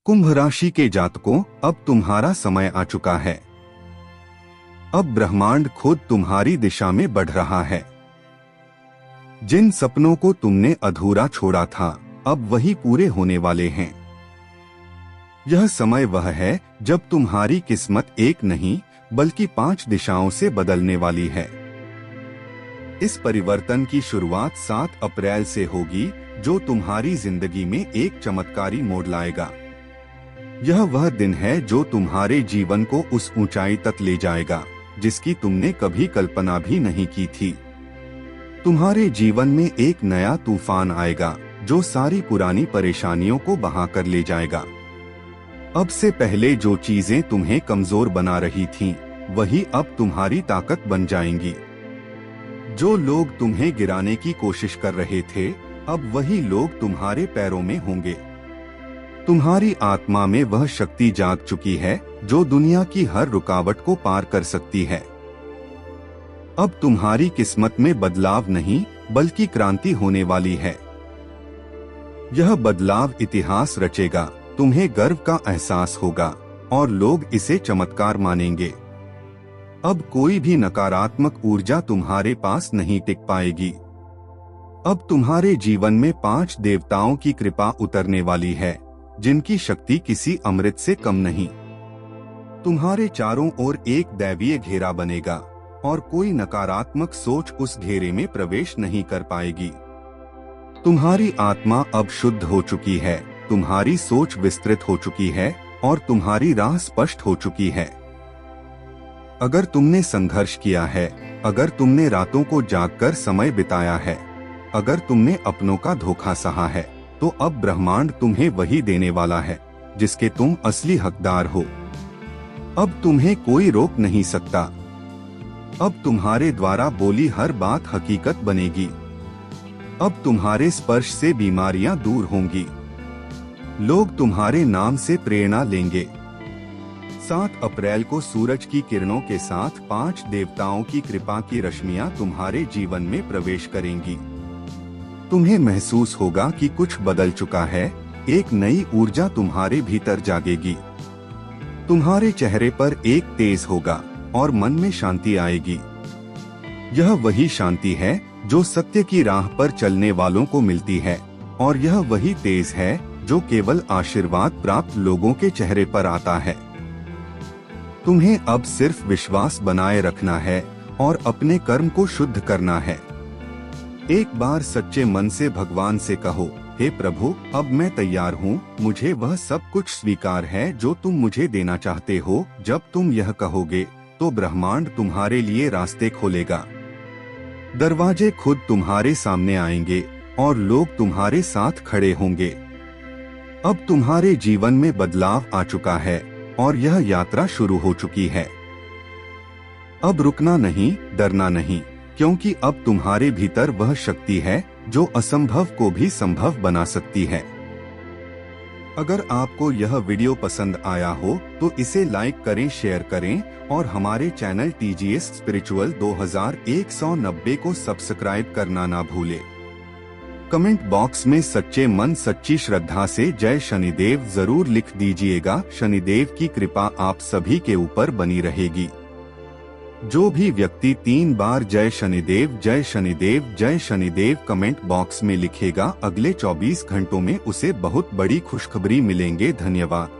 कुंभ राशि के जातकों, अब तुम्हारा समय आ चुका है। अब ब्रह्मांड खुद तुम्हारी दिशा में बढ़ रहा है। जिन सपनों को तुमने अधूरा छोड़ा था, अब वही पूरे होने वाले हैं। यह समय वह है जब तुम्हारी किस्मत एक नहीं बल्कि 5 दिशाओं से बदलने वाली है। इस परिवर्तन की शुरुआत 7 अप्रैल से होगी, जो तुम्हारी जिंदगी में एक चमत्कारी मोड़ लाएगा। यह वह दिन है जो तुम्हारे जीवन को उस ऊंचाई तक ले जाएगा जिसकी तुमने कभी कल्पना भी नहीं की थी। तुम्हारे जीवन में एक नया तूफान आएगा जो सारी पुरानी परेशानियों को बहाकर ले जाएगा। अब से पहले जो चीजें तुम्हें कमजोर बना रही थीं, वही अब तुम्हारी ताकत बन जाएंगी। जो लोग तुम्हें गिराने की कोशिश कर रहे थे, अब वही लोग तुम्हारे पैरों में होंगे। तुम्हारी आत्मा में वह शक्ति जाग चुकी है जो दुनिया की हर रुकावट को पार कर सकती है। अब तुम्हारी किस्मत में बदलाव नहीं बल्कि क्रांति होने वाली है। यह बदलाव इतिहास रचेगा, तुम्हें गर्व का एहसास होगा और लोग इसे चमत्कार मानेंगे। अब कोई भी नकारात्मक ऊर्जा तुम्हारे पास नहीं टिक पाएगी। अब तुम्हारे जीवन में 5 देवताओं की कृपा उतरने वाली है, जिनकी शक्ति किसी अमृत से कम नहीं। तुम्हारे चारों ओर एक दैवीय घेरा बनेगा और कोई नकारात्मक सोच उस घेरे में प्रवेश नहीं कर पाएगी। तुम्हारी आत्मा अब शुद्ध हो चुकी है, तुम्हारी सोच विस्तृत हो चुकी है और तुम्हारी राह स्पष्ट हो चुकी है। अगर तुमने संघर्ष किया है, अगर तुमने रातों को जागकर समय बिताया है, अगर तुमने अपनों का धोखा सहा है, तो अब ब्रह्मांड तुम्हें वही देने वाला है जिसके तुम असली हकदार हो। अब तुम्हें कोई रोक नहीं सकता। अब तुम्हारे द्वारा बोली हर बात हकीकत बनेगी। अब तुम्हारे स्पर्श से बीमारियां दूर होंगी। लोग तुम्हारे नाम से प्रेरणा लेंगे। 7 अप्रैल को सूरज की किरणों के साथ 5 देवताओं की कृपा की रश्मियां तुम्हारे जीवन में प्रवेश करेंगी। तुम्हें महसूस होगा कि कुछ बदल चुका है, एक नई ऊर्जा तुम्हारे भीतर जागेगी। तुम्हारे चेहरे पर एक तेज होगा और मन में शांति आएगी। यह वही शांति है जो सत्य की राह पर चलने वालों को मिलती है और यह वही तेज है जो केवल आशीर्वाद प्राप्त लोगों के चेहरे पर आता है। तुम्हें अब सिर्फ विश्वास बनाए रखना है और अपने कर्म को शुद्ध करना है। एक बार सच्चे मन से भगवान से कहो, हे प्रभु, अब मैं तैयार हूँ, मुझे वह सब कुछ स्वीकार है जो तुम मुझे देना चाहते हो। जब तुम यह कहोगे तो ब्रह्मांड तुम्हारे लिए रास्ते खोलेगा। दरवाजे खुद तुम्हारे सामने आएंगे और लोग तुम्हारे साथ खड़े होंगे। अब तुम्हारे जीवन में बदलाव आ चुका है और यह यात्रा शुरू हो चुकी है। अब रुकना नहीं, डरना नहीं, क्योंकि अब तुम्हारे भीतर वह शक्ति है जो असंभव को भी संभव बना सकती है। अगर आपको यह वीडियो पसंद आया हो तो इसे लाइक करें, शेयर करें और हमारे चैनल TGS स्पिरिचुअल 2190 को सब्सक्राइब करना ना भूले। कमेंट बॉक्स में सच्चे मन सच्ची श्रद्धा से जय शनिदेव जरूर लिख दीजिएगा। शनिदेव की कृपा आप सभी के ऊपर बनी रहेगी। जो भी व्यक्ति 3 बार जय शनिदेव जय शनिदेव जय शनिदेव कमेंट बॉक्स में लिखेगा, अगले 24 घंटों में उसे बहुत बड़ी खुशखबरी मिलेंगे। धन्यवाद।